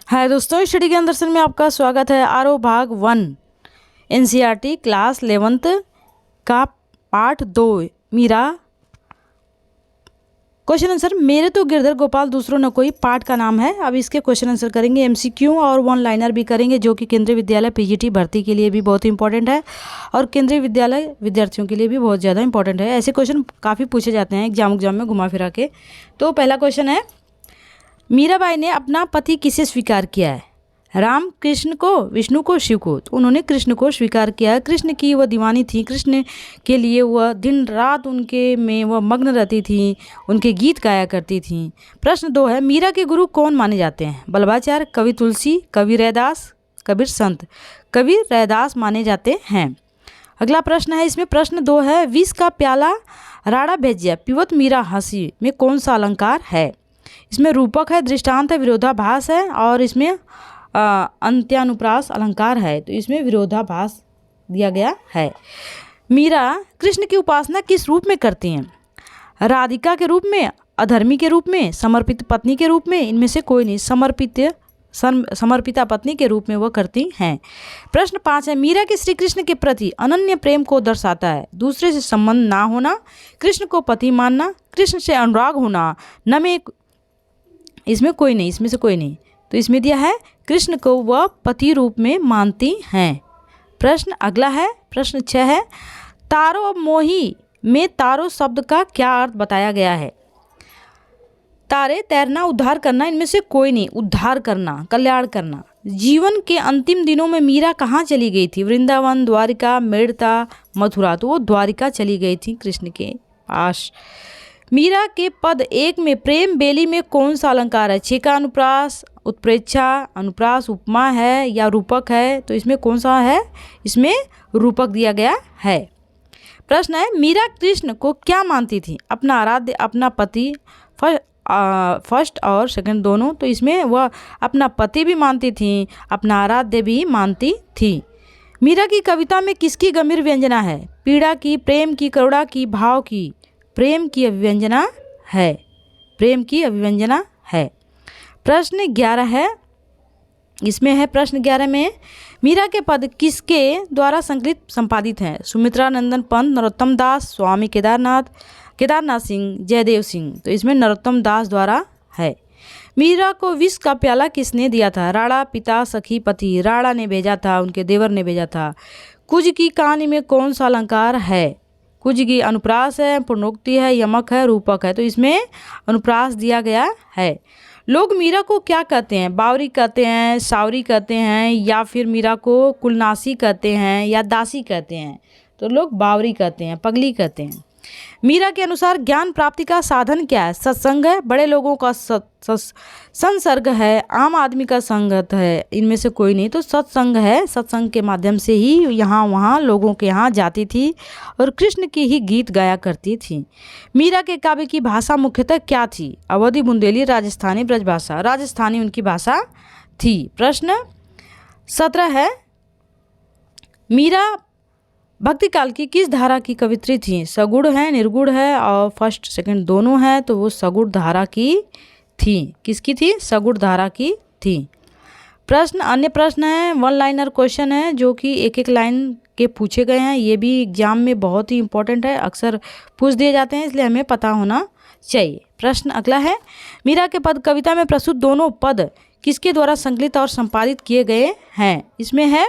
हाय दोस्तों, स्टडी ज्ञान दर्शन में आपका स्वागत है। आरओ भाग 1 एनसीईआरटी क्लास 11th का पार्ट 2 मीरा। क्वेश्चन आंसर मेरे तो गिरधर गोपाल दूसरों न कोई पार्ट का नाम है। अब इसके क्वेश्चन आंसर करेंगे, एमसीक्यू और वन लाइनर भी करेंगे, जो कि केंद्रीय विद्यालय पीजीटी भर्ती के लिए भी बहुत इंपॉर्टेंट है और केंद्रीय विद्यालय विद्यार्थियों के लिए भी बहुत ज़्यादा इंपॉर्टेंट है। ऐसे क्वेश्चन काफ़ी पूछे जाते हैं एग्जाम में घुमा फिरा के। तो पहला क्वेश्चन है, मीराबाई ने अपना पति किसे स्वीकार किया है? राम, कृष्ण को, विष्णु को, शिव को? तो उन्होंने कृष्ण को स्वीकार किया है। कृष्ण की वह दीवानी थी, कृष्ण के लिए वह दिन रात उनके में वह मग्न रहती थी, उनके गीत गाया करती थी। प्रश्न 2 है, मीरा के गुरु कौन माने जाते हैं? बल्लभाचार्य, कवि तुलसी, कवि रैदास, कबीर संत? कवि रैदास माने जाते हैं। अगला प्रश्न है, इसमें प्रश्न 2 है, विष का प्याला राड़ा भेजिया पिबत मीरा हंसी में कौन सा अलंकार है? इसमें रूपक है, दृष्टांत है, विरोधाभास है और इसमें अंत्यानुप्रास अलंकार है। तो इसमें विरोधाभास दिया गया है। मीरा कृष्ण की उपासना किस रूप में करती हैं? राधिका के रूप में, अधर्मी के रूप में, समर्पित पत्नी के रूप में? इनमें से कोई नहीं, समर्पिता पत्नी के रूप में वह करती हैं। प्रश्न 5 है, मीरा के श्री कृष्ण के प्रति अनन्य प्रेम को दर्शाता है? दूसरे से संबंध ना होना, कृष्ण को पति मानना, कृष्ण से अनुराग होना, न में इसमें कोई नहीं, इसमें से कोई नहीं। तो इसमें दिया है कृष्ण को वह पति रूप में मानती हैं। प्रश्न अगला है, प्रश्न 6 है, तारो मोही में तारो शब्द का क्या अर्थ बताया गया है? तारे, तैरना, उद्धार करना? इनमें से कोई नहीं, उद्धार करना, कल्याण करना। जीवन के अंतिम दिनों में मीरा कहाँ चली गई थी? वृंदावन, द्वारिका, मेड़ता, मथुरा? तो वो द्वारिका चली गई थी कृष्ण के पास। मीरा के पद 1 में प्रेम बेली में कौन सा अलंकार है? छेका अनुप्रास, उत्प्रेक्षा, अनुप्रास, उपमा है या रूपक है? तो इसमें कौन सा है? इसमें रूपक दिया गया है। प्रश्न है, मीरा कृष्ण को क्या मानती थी? अपना आराध्य, अपना पति, फर्स्ट और सेकंड दोनों? तो इसमें वह अपना पति भी मानती थी, अपना आराध्य भी मानती थी। मीरा की कविता में किसकी गंभीर व्यंजना है? पीड़ा की, प्रेम की, करुणा की, भाव की? प्रेम की अभिव्यंजना है, प्रेम की अभिव्यंजना है। प्रश्न 11 है, इसमें है प्रश्न 11 में, मीरा के पद किसके द्वारा संकलित संपादित हैं? सुमित्रा नंदन पंत, नरोत्तम दास, स्वामी केदारनाथ सिंह, जयदेव सिंह? तो इसमें नरोत्तम दास द्वारा है। मीरा को विष का प्याला किसने दिया था? राड़ा, पिता, सखी, पति? राड़ा ने भेजा था, उनके देवर ने भेजा था। कुज की कहानी में कौन सा अलंकार है? कुछ की अनुप्रास है, पूर्णोक्ति है, यमक है, रूपक है? तो इसमें अनुप्रास दिया गया है। लोग मीरा को क्या कहते हैं? बावरी कहते हैं, सावरी कहते हैं, या फिर मीरा को कुलनासी कहते हैं या दासी कहते हैं? तो लोग बावरी कहते हैं, पगली कहते हैं। मीरा के अनुसार ज्ञान प्राप्ति का साधन क्या है? सत्संग है, बड़े लोगों का संसर्ग है, आम आदमी का संगत है? इनमें से कोई नहीं, तो सत्संग है। सत्संग के माध्यम से ही यहाँ वहाँ लोगों के यहाँ जाती थी और कृष्ण की ही गीत गाया करती थी। मीरा के काव्य की भाषा मुख्यतः क्या थी? अवधी, बुंदेली, राजस्थानी, ब्रजभाषा? राजस्थानी उनकी भाषा थी। प्रश्न 17 है, मीरा भक्ति काल की किस धारा की कवित्री थी? सगुण है, निर्गुण है और फर्स्ट सेकंड दोनों है? तो वो सगुण धारा की थी। किसकी थी? सगुण धारा की थी। प्रश्न अन्य प्रश्न है, वन लाइनर क्वेश्चन है, जो कि एक एक लाइन के पूछे गए हैं। ये भी एग्जाम में बहुत ही इंपॉर्टेंट है, अक्सर पूछ दिए जाते हैं, इसलिए हमें पता होना चाहिए। प्रश्न अगला है, मीरा के पद कविता में प्रस्तुत दोनों पद किसके द्वारा संकलित और संपादित किए गए हैं? इसमें है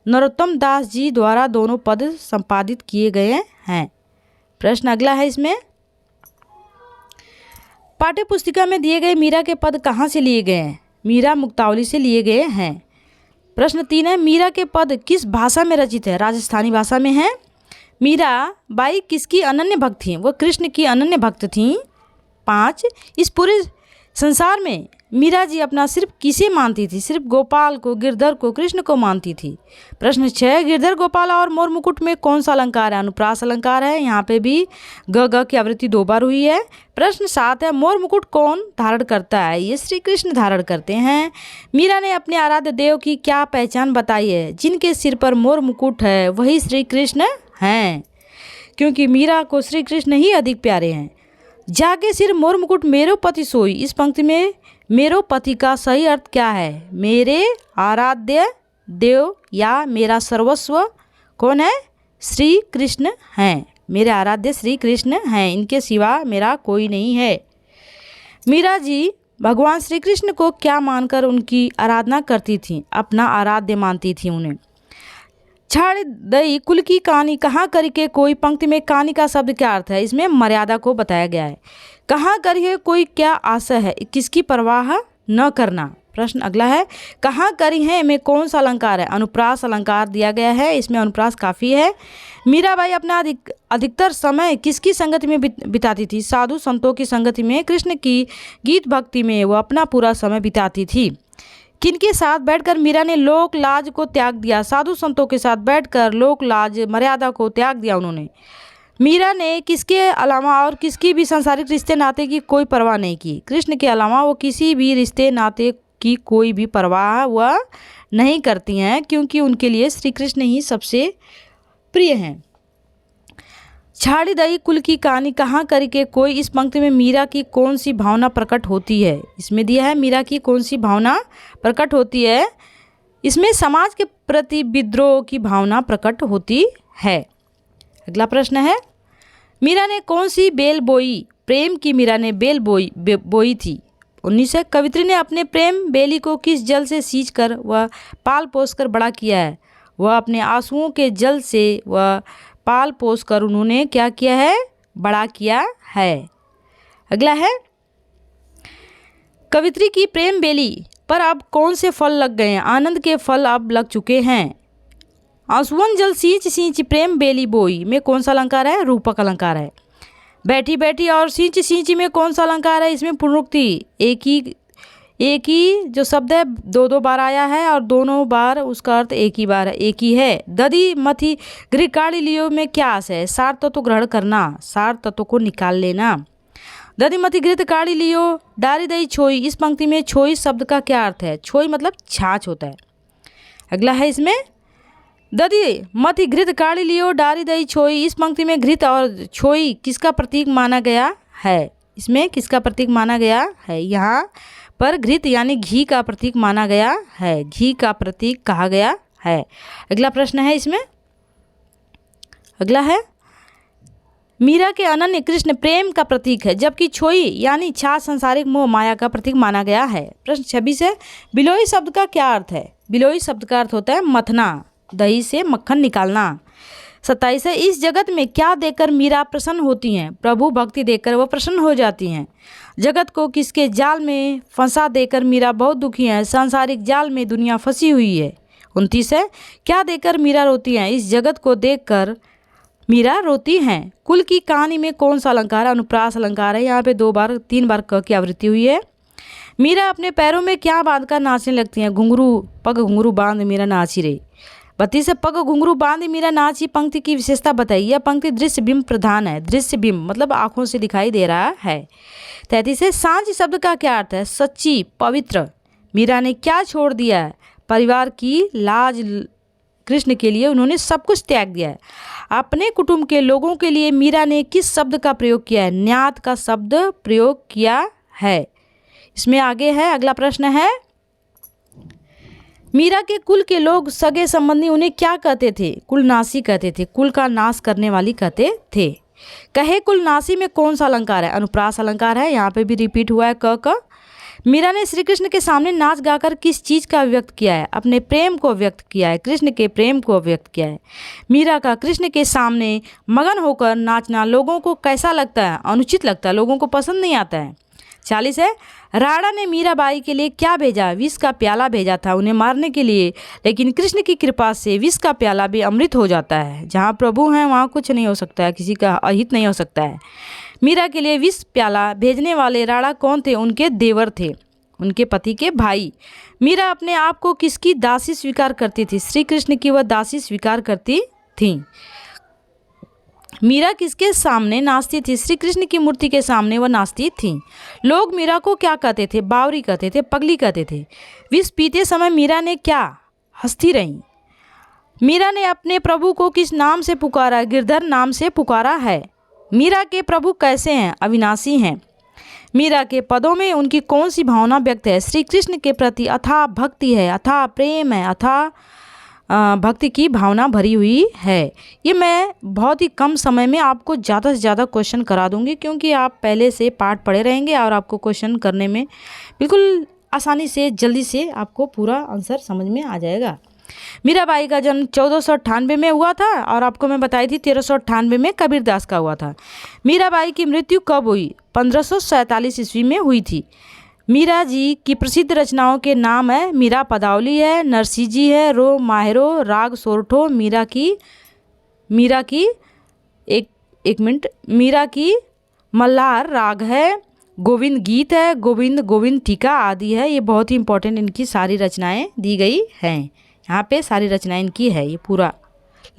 नरोत्तम दास जी द्वारा दोनों पद संपादित किए गए हैं। प्रश्न अगला है, इसमें पाठ्य पुस्तिका में दिए गए मीरा के पद कहाँ से लिए गए हैं? मीरा मुक्तावली से लिए गए हैं। प्रश्न 3 है, मीरा के पद किस भाषा में रचित है? राजस्थानी भाषा में है। मीरा बाई किसकी अनन्य भक्त थी? वह कृष्ण की अनन्य भक्त थी। 5, इस पूरे संसार में मीरा जी अपना सिर्फ किसे मानती थी? सिर्फ गोपाल को, गिरधर को, कृष्ण को मानती थी। प्रश्न 6, गिरधर, गोपाल और मोर मुकुट में कौन सा अलंकार है? अनुप्रास अलंकार है। यहाँ पे भी ग की आवृत्ति 2 बार हुई है। प्रश्न 7 है, मोर मुकुट कौन धारण करता है? ये श्री कृष्ण धारण करते हैं। मीरा ने अपने आराध्य देव की क्या पहचान बताई है? जिनके सिर पर मोर मुकुट है वही श्री कृष्ण हैं, क्योंकि मीरा को श्री कृष्ण ही अधिक प्यारे हैं। जाके सिर मोर मुकुट मेरो पति सोई, इस पंक्ति में मेरो पति का सही अर्थ क्या है? मेरे आराध्य देव या मेरा सर्वस्व कौन है? श्री कृष्ण हैं। मेरे आराध्य श्री कृष्ण हैं, इनके सिवा मेरा कोई नहीं है। मीरा जी भगवान श्री कृष्ण को क्या मानकर उनकी आराधना करती थीं? अपना आराध्य मानती थी उन्हें। छाड़ दई कुल की कहानी कहाँ करी के कोई पंक्ति में कहानी का शब्द क्या अर्थ है? इसमें मर्यादा को बताया गया है। कहाँ करी है कोई क्या आशय है? किसकी परवाह न करना। प्रश्न अगला है, कहाँ करी है में कौन सा अलंकार है? अनुप्रास अलंकार दिया गया है, इसमें अनुप्रास काफ़ी है। मीराबाई अपना अधिकतर समय किसकी संगति में बिताती थी? साधु संतों की संगति में। कृष्ण की गीत भक्ति में वो अपना पूरा समय बिताती थी। किनके साथ बैठकर मीरा ने लोक लाज को त्याग दिया? साधु संतों के साथ बैठकर लोक लाज मर्यादा को त्याग दिया उन्होंने। मीरा ने किसके अलावा और किसकी भी सांसारिक रिश्ते नाते की कोई परवाह नहीं की? कृष्ण के अलावा वो किसी भी रिश्ते नाते की कोई भी परवाह वह नहीं करती हैं, क्योंकि उनके लिए श्री कृष्ण ही सबसे प्रिय हैं। छाड़ी दई कुल की कहानी कहाँ करी के कोई इस पंक्ति में मीरा की कौन सी भावना प्रकट होती है? इसमें दिया है मीरा की कौन सी भावना प्रकट होती है। इसमें समाज के प्रति विद्रोह की भावना प्रकट होती है। अगला प्रश्न है, मीरा ने कौन सी बेल बोई? प्रेम की मीरा ने बेल बोई थी। 19 है, कवित्री ने अपने प्रेम बेली को किस जल से सींच कर वह पाल पोस कर बड़ा किया है? वह अपने आंसुओं के जल से वह पाल पोस कर उन्होंने क्या किया है? बड़ा किया है। अगला है, कवित्री की प्रेम बेली पर अब कौन से फल लग गए हैं? आनंद के फल अब लग चुके हैं। आंसुअन जल सींच सींच प्रेम बेली बोई में कौन सा अलंकार है? रूपक अलंकार है। बैठी बैठी और सींच सींच में कौन सा अलंकार है? इसमें पुनरुक्ति। एक ही जो शब्द है दो बार आया है और दोनों बार उसका अर्थ एक ही बार है, एक ही है। दधी मथी गृह काढ़ी लियो में क्या आशय है? सार तत्व ग्रहण करना, सार तत्व को निकाल लेना। दधी मथी घृत काढ़ी लियो डारी दही छोई, इस पंक्ति में छोई शब्द का क्या अर्थ है? छोई मतलब छाछ होता है। अगला है, इसमें दधी मथी घृत काढ़ी लियो डारी दही छोई, इस पंक्ति में घृत और छोई किसका प्रतीक माना गया है? इसमें किसका प्रतीक माना गया है? यहाँ पर घृत यानी घी का प्रतीक माना गया है, घी का प्रतीक कहा गया है। अगला प्रश्न है, इसमें अगला है, मीरा के अनन्य कृष्ण प्रेम का प्रतीक है, जबकि छोई यानी छाछ सांसारिक मोह माया का प्रतीक माना गया है। प्रश्न 26 है, बिलोई शब्द का क्या अर्थ है? बिलोई शब्द का अर्थ होता है मथना, दही से मक्खन निकालना। 27 है, इस जगत में क्या देकर मीरा प्रसन्न होती हैं? प्रभु भक्ति देकर वह प्रसन्न हो जाती हैं। जगत को किसके जाल में फंसा देकर मीरा बहुत दुखी है? सांसारिक जाल में दुनिया फंसी हुई है। 29 है, क्या देकर मीरा रोती हैं? इस जगत को देखकर मीरा रोती हैं। कुल की कहानी में कौन सा अलंकार है? अनुप्रास अलंकार है। यहाँ पे 3 बार क की आवृत्ति हुई है। मीरा अपने पैरों में क्या बांध कर नाचने लगती हैं? घुंघरू, पग घुंघरू बांध मीरा नाची रही। 32 से, पग घुंघरू बांध मीरा नाची पंक्ति की विशेषता बताइए। यह पंक्ति दृश्य बिंब प्रधान है। दृश्य बिंब मतलब आंखों से दिखाई दे रहा है। 33 से, सांझ शब्द का क्या अर्थ है? सच्ची, पवित्र। मीरा ने क्या छोड़ दिया है? परिवार की लाज, कृष्ण के लिए उन्होंने सब कुछ त्याग दिया है। अपने कुटुंब के लोगों के लिए मीरा ने किस शब्द का प्रयोग किया है? न्यात का शब्द प्रयोग किया है। इसमें आगे है, अगला प्रश्न है, मीरा के कुल के लोग सगे संबंधी उन्हें क्या कहते थे? कुलनाशी कहते थे, कुल का नाश करने वाली कहते थे। कहे कुलनाशी में कौन सा अलंकार है? अनुप्रास अलंकार है। यहाँ पे भी रिपीट हुआ है क। मीरा ने श्री कृष्ण के सामने नाच गाकर किस चीज़ का व्यक्त किया है? अपने प्रेम को व्यक्त किया है, कृष्ण के प्रेम को व्यक्त किया है। मीरा का कृष्ण के सामने मगन होकर नाचना लोगों को कैसा लगता है? अनुचित लगता है, लोगों को पसंद नहीं आता है। 40 है, राणा ने मीराबाई के लिए क्या भेजा? विष का प्याला भेजा था उन्हें मारने के लिए, लेकिन कृष्ण की कृपा से विष का प्याला भी अमृत हो जाता है। जहाँ प्रभु हैं वहाँ कुछ नहीं हो सकता है, किसी का अहित नहीं हो सकता है। मीरा के लिए विष प्याला भेजने वाले राणा कौन थे? उनके देवर थे, उनके पति के भाई। मीरा अपने आप को किसकी दासी स्वीकार करती थी? श्री कृष्ण की वह दासी स्वीकार करती थी। मीरा किसके सामने नाचती थी? श्री कृष्ण की मूर्ति के सामने वह नाचती थी। लोग मीरा को क्या कहते थे? बावरी कहते थे, पगली कहते थे। विष पीते समय मीरा ने क्या हंसती रही? मीरा ने अपने प्रभु को किस नाम से पुकारा? गिरधर नाम से पुकारा है। मीरा के प्रभु कैसे हैं? अविनाशी हैं। मीरा के पदों में उनकी कौन सी भावना व्यक्त है? श्री कृष्ण के प्रति अथाह भक्ति है, अथाह प्रेम है, अथाह भक्ति की भावना भरी हुई है। ये मैं बहुत ही कम समय में आपको ज़्यादा से ज़्यादा क्वेश्चन करा दूंगी, क्योंकि आप पहले से पाठ पढ़े रहेंगे और आपको क्वेश्चन करने में बिल्कुल आसानी से जल्दी से आपको पूरा आंसर समझ में आ जाएगा। मीराबाई का जन्म 1498 में हुआ था और आपको मैं बताई थी 1398 में कबीरदास का हुआ था। मीराबाई की मृत्यु कब हुई? 1547 ईस्वी में हुई थी। मीरा जी की प्रसिद्ध रचनाओं के नाम है मीरा पदावली है, नरसिंह है, रो माहेरो, राग सोरठो, मीरा की मीरा की मल्हार राग है, गोविंद गीत है, गोविंद टीका आदि है। ये बहुत ही इंपॉर्टेंट इनकी सारी रचनाएं दी गई हैं। यहाँ पे सारी रचनाएं इनकी है, ये पूरा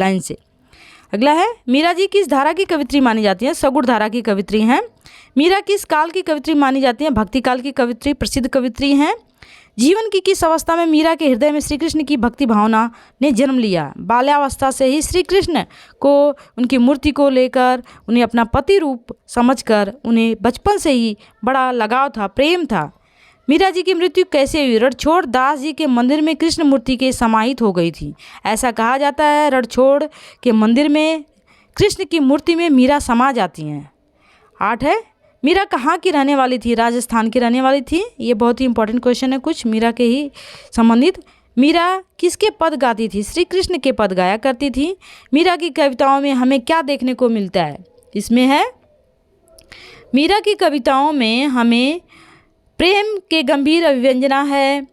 लाइन से। अगला है, मीरा जी किस धारा की कवित्री मानी जाती हैं? सगुण धारा की कवित्री हैं। मीरा किस काल की कवित्री मानी जाती हैं? भक्ति काल की कवित्री प्रसिद्ध कवित्री हैं। जीवन की किस अवस्था में मीरा के हृदय में श्री कृष्ण की भक्ति भावना ने जन्म लिया? बाल्यावस्था से ही श्री कृष्ण को, उनकी मूर्ति को लेकर, उन्हें अपना पति रूप समझकर उन्हें बचपन से ही बड़ा लगाव था, प्रेम था। मीरा जी की मृत्यु कैसे हुई? रणछोड़ दास जी के मंदिर में कृष्ण मूर्ति के समाहित हो गई थी। ऐसा कहा जाता है रणछोड़ के मंदिर में कृष्ण की मूर्ति में मीरा समा जाती हैं। 8 है, मीरा कहाँ की रहने वाली थी? राजस्थान की रहने वाली थी। ये बहुत ही इंपॉर्टेंट क्वेश्चन है, कुछ मीरा के ही संबंधित। मीरा किसके पद गाती थी? श्री कृष्ण के पद गाया करती थी। मीरा की कविताओं में हमें क्या देखने को मिलता है? इसमें है, मीरा की कविताओं में हमें प्रेम के गंभीर अभिव्यंजना है,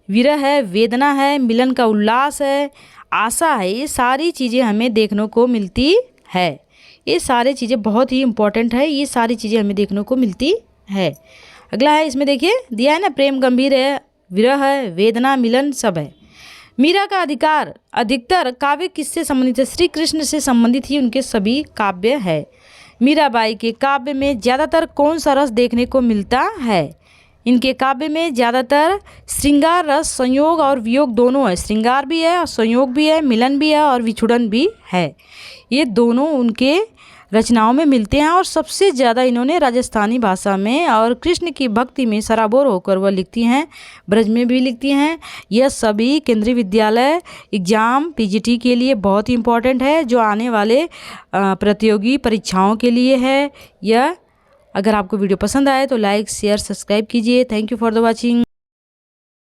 विरह है, वेदना है, मिलन का उल्लास है, आशा है। ये सारी चीज़ें हमें देखने को मिलती है। ये सारी चीज़ें बहुत ही इंपॉर्टेंट है, ये सारी चीज़ें हमें देखने को मिलती है। अगला है, इसमें देखिए दिया है ना, प्रेम गंभीर है, विरह है, वेदना, मिलन सब है। मीरा का अधिकतर काव्य किससे संबंधित है? श्री कृष्ण से संबंधित ही उनके सभी काव्य है। मीराबाई के काव्य में ज़्यादातर कौन सा रस देखने को मिलता है? इनके काव्य में ज़्यादातर श्रृंगार रस, संयोग और वियोग दोनों है। श्रृंगार भी है और संयोग भी है, मिलन भी है और विछुड़न भी है। ये दोनों उनके रचनाओं में मिलते हैं और सबसे ज़्यादा इन्होंने राजस्थानी भाषा में और कृष्ण की भक्ति में सराबोर होकर वह लिखती हैं, ब्रज में भी लिखती हैं। यह सभी केंद्रीय विद्यालय एग्ज़ाम पीजीटी के लिए बहुत ही इम्पोर्टेंट है, जो आने वाले प्रतियोगी परीक्षाओं के लिए है। यह अगर आपको वीडियो पसंद आए तो लाइक, शेयर, सब्सक्राइब कीजिए। Thank you for the watching.